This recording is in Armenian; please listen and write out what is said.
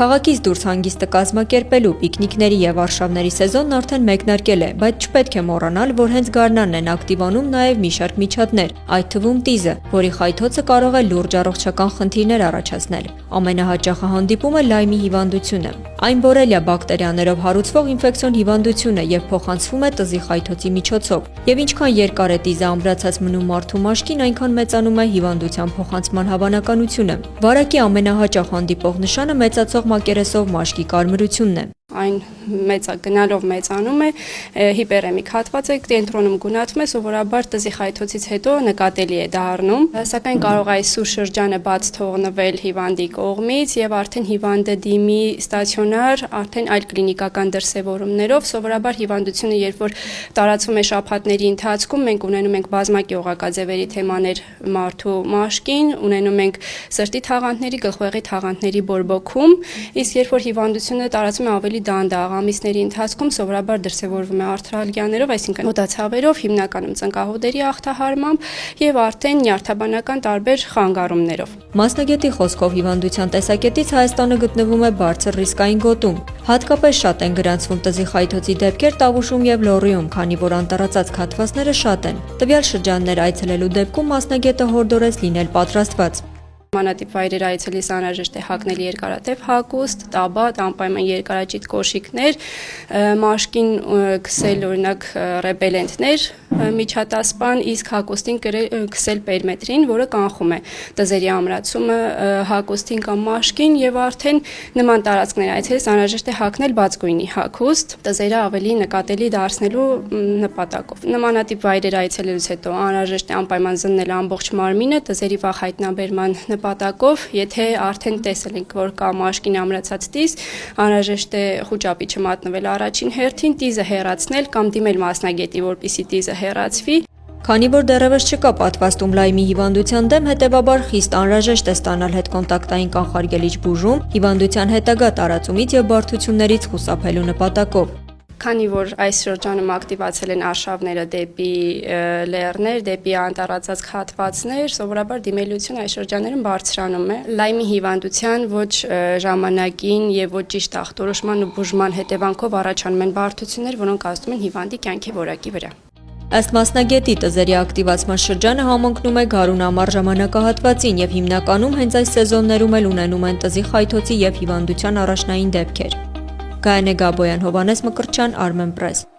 Քաղաքից դուրս հանգիստը կազմակերպելու պիկնիկների եւ արշավների սեզոնն արդեն մեկնարկել է, բայց չպետք է մոռանալ, որ հենց գարնանն են ակտիվանում նաեւ մի շարք միջատներ, այդ թվում տիզը, որի խայթոցը կարող է լուրջ առողջական խնդիրներ առաջացնել։ Ամենահաճախը հանդիպումը լայմի հիվանդությունը։ Այն բորելիա բակտերիաներով հարուցվող ինֆեկցիոն հիվանդություն է եւ փոխանցվում է տզի խայթոցի միջոցով։ Եվ ինչքան երկար է տիզը ամրացած մնում մարդու մաշկին, այնքան մեծանում է հիվանդության փոխանցման հավանականությունը։ Վարակի ամենահաճախ հանդիպող նշանը մեծացող մակերեսով մաշկի կարմրությունն է։ Այն գնալով մեծանում է, հիպերեմիկ հատված է, կենտրոնում գունատվում է, սովորաբար տզի խայթոցից հետո նկատելի է դառնում, սակայն կարող է այս սուր շրջանը բաց թողնվել հիվանդի կողմից եւ արդեն հիվանդը դիմի ստացիոնար, արդեն այլ կլինիկական դրսևորումներով, սովորաբար հիվանդությունը երբ որ տարածվում է շաբաթների ընթացքում, մենք ունենում ենք բազմակի օղակաձևերի թեմաներ մարդու մաշկին, ունենում ենք սրտի թաղանթների, գլխուեղի թաղանթների բորբոքում, իսկ երբ որ հիվանդությունը տարածվում է ավելի դանդաղ ամիսների ընթացքում սովորաբար դրսևորվում է արթրալգիաներով, այսինքն օդացավերով, հիմնականում ծնկահոդերի ախտահարմամբ եւ արդեն նյարդաբանական տարբեր խանգարումներով։ Մասնագետի խոսքով հիվանդության տեսակետից Հայաստանը գտնվում է բարձր ռիսկային գոտում։ Հատկապես շատ են գրանցվում տզի խայթոցի դեպքեր Տավուշում եւ Լոռիում, քանի որ անտառացած քաթվածները շատ են։ Տվյալ շրջաններ այցելելու դեպքում մասնագետը հորդորեց լինել պատրաստված։ Մանատիպ վայրեր այցելիս անհրաժեշտ է հագնել երկարատև հագուստ, տաբատ, անպայման երկարաճիտ կոշիկներ, մաշկին քսել օրինակ ռեպելենտներ միջատասպան, իսկ հագուստին քսել պերմետրին, որը կանխում է տզերի ամրացումը հագուստին կամ մաշկին եւ արդեն նման տարածքներ այցելիս անհրաժեշտ է հագնել բացգույնի հագուստ, տզերը ավելի նկատելի դարձնելու նպատակով։ Նմանատիպ վայրեր այցելելուց հետո անհրաժեշտ է անպայման զննել ամբողջ մարմինը տզերի վաղ հայտնաբերման նպատակով, եթե արդեն տեսել ենք, որ կա մաշկին ամրացած տիզ, անհրաժեշտ է խուճապիչը մատնվել առաջին հերթին, տիզը հեռացնել կամ դիմել մասնագետի, որպեսզի տիզը հեռացվի։ Քանի որ դեռևս չկա պատվաստում լայմի հիվանդության դեմ, հետևաբար խիստ անհրաժեշտ է ստանալ հետկոնտակտային կանխարգելիչ բուժում հիվանդության հետագա տարածումից եւ բարդություններից խուսափելու նպատակով։ Քանի որ այս շրջանում ակտիվացել են արշավները դեպի լեռներ, դեպի անտառացած հատվածներ, սովորաբար դիմելիությունը այս շրջաններում բարձրանում է։ Լայմի հիվանդության ոչ ժամանակին եւ ոչ ճիշտ ախտորոշման ու բուժման հետևանքով առաջանում են բարդություններ, որոնք ազդում են հիվանդի կյանքի որակի վրա։ Ըստ մասնագետի տզերի ակտիվացման շրջանը համընկնում է գարուն ամառ ժամանակահատվածին եւ հիմնականում հենց այս սեզոններում էլ ունենում են տզի խայթոցի եւ հիվանդության առաջնային դեպքեր։ Գայանե Գաբոյան, Հովանես Մկրտչյան, Armenpress։